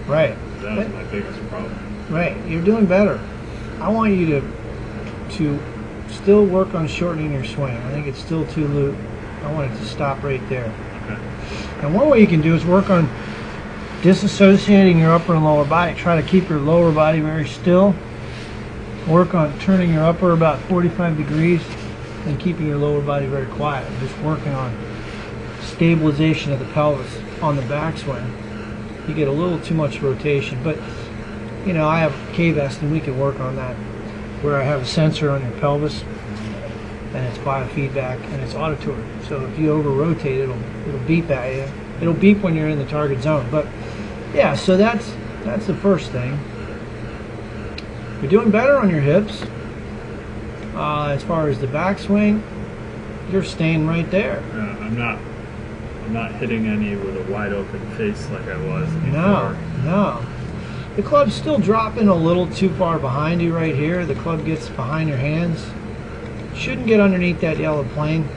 Right. That was my biggest problem. Right. You're doing better. I want you to still work on shortening your swing. I think it's still too loose. I want it to stop right there. Okay. And one way you can do is work on disassociating your upper and lower body. Try to keep your lower body very still. Work on turning your upper about 45 degrees and keeping your lower body very quiet. Just working on stabilization of the pelvis on the backswing. You get a little too much rotation, but you know, I have K-Vest and we can work on that, where I have a sensor on your pelvis and it's biofeedback and it's auditory. So if you over rotate, it'll beep at you. It'll beep when you're in the target zone. But yeah, so that's the first thing. You're doing better on your hips. As far as the backswing, you're staying right there. I'm not hitting any with a wide open face like I was before. No. The club's still dropping a little too far behind you right here. The club gets behind your hands. Shouldn't get underneath that yellow plane.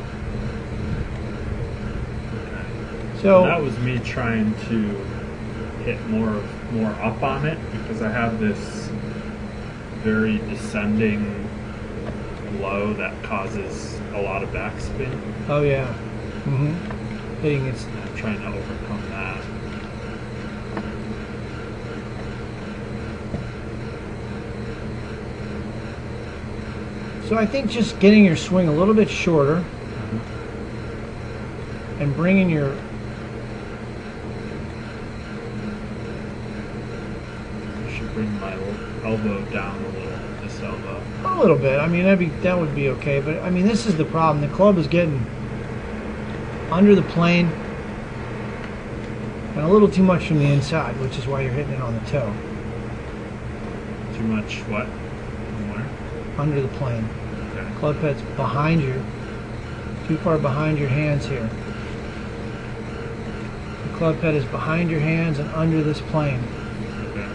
So that was me trying to hit more up on it, because I have this very descending low that causes a lot of backspin. Oh yeah. Hitting it. I'm trying to overcome that. So I think just getting your swing a little bit shorter and bringing your I should bring my elbow down a little. This elbow. A little bit. I mean, that would be okay. But I mean, this is the problem. The club is getting under the plane and a little too much from the inside, which is why you're hitting it on the toe. Too much what? From where? Under the plane. Okay. Club head's behind you, too far behind your hands here. The club head is behind your hands and under this plane. Okay.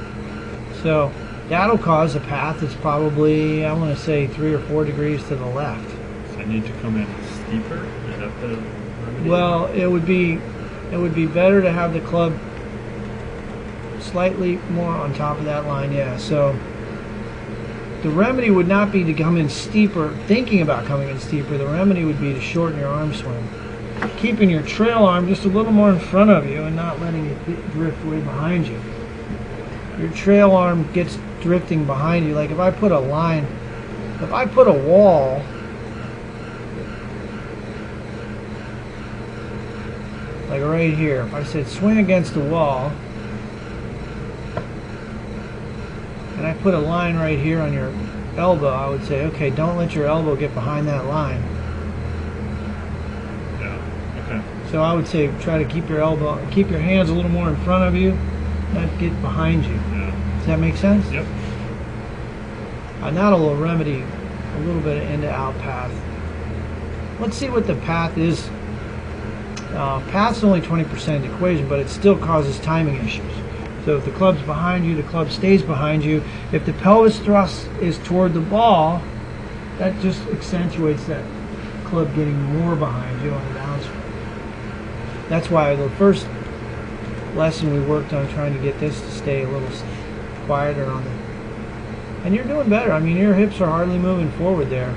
So that'll cause a path that's probably, I want to say, 3 or 4 degrees to the left. So I need to come in steeper? Is that the remedy? Well, it would be better to have the club slightly more on top of that line, yeah. So the remedy would not be to come in steeper, thinking about coming in steeper. The remedy would be to shorten your arm swing. Keeping your trail arm just a little more in front of you and not letting it drift way behind you. Your trail arm gets drifting behind you. Like if I put a line, if I put a wall, like right here, if I said swing against the wall, and I put a line right here on your elbow, I would say, okay, don't let your elbow get behind that line. Yeah, okay. So I would say try to keep your hands a little more in front of you, not get behind you. Yeah. Does that make sense? Yep. Now it'll remedy a little bit of in-to-out path. Let's see what the path is. Path's only 20% of the equation, but it still causes timing issues. So if the club's behind you, the club stays behind you. If the pelvis thrust is toward the ball, that just accentuates that club getting more behind you on the downswing. That's why the first lesson we worked on trying to get this to stay a little quieter on the... And you're doing better. I mean, your hips are hardly moving forward there.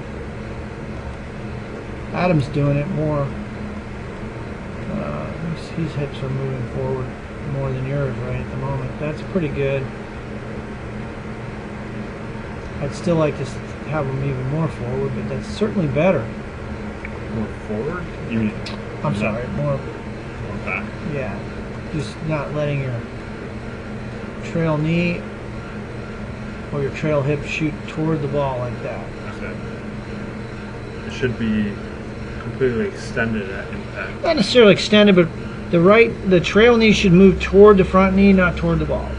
Adam's doing it more. His hips are moving forward more than yours right at the moment. That's pretty good. I'd still like to have them even more forward, but that's certainly better. More forward? You mean? I'm sorry, more back. Yeah, just not letting your trail knee or your trail hip shoot toward the ball like that. Okay. It should be completely extended at impact. Not necessarily extended, but the trail knee should move toward the front knee, not toward the ball.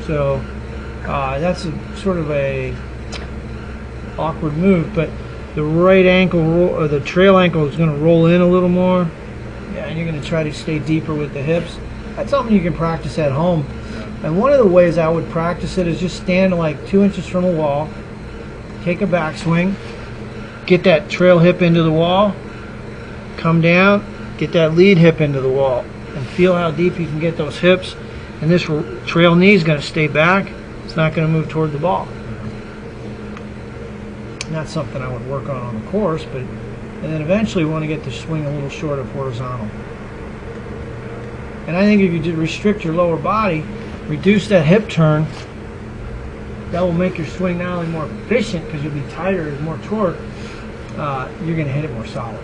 So that's sort of a awkward move, but the right ankle or the trail ankle is going to roll in a little more. Yeah, and you're going to try to stay deeper with the hips. That's something you can practice at home. And one of the ways I would practice it is just stand like 2 inches from a wall, take a backswing, get that trail hip into the wall, come down, get that lead hip into the wall, and feel how deep you can get those hips. And this trail knee is going to stay back. It's not going to move toward the ball. Not something I would work on the course, but and then eventually we want to get the swing a little short of horizontal. And I think if you did restrict your lower body, reduce that hip turn, that will make your swing not only more efficient because you'll be tighter and more torque, you're going to hit it more solid.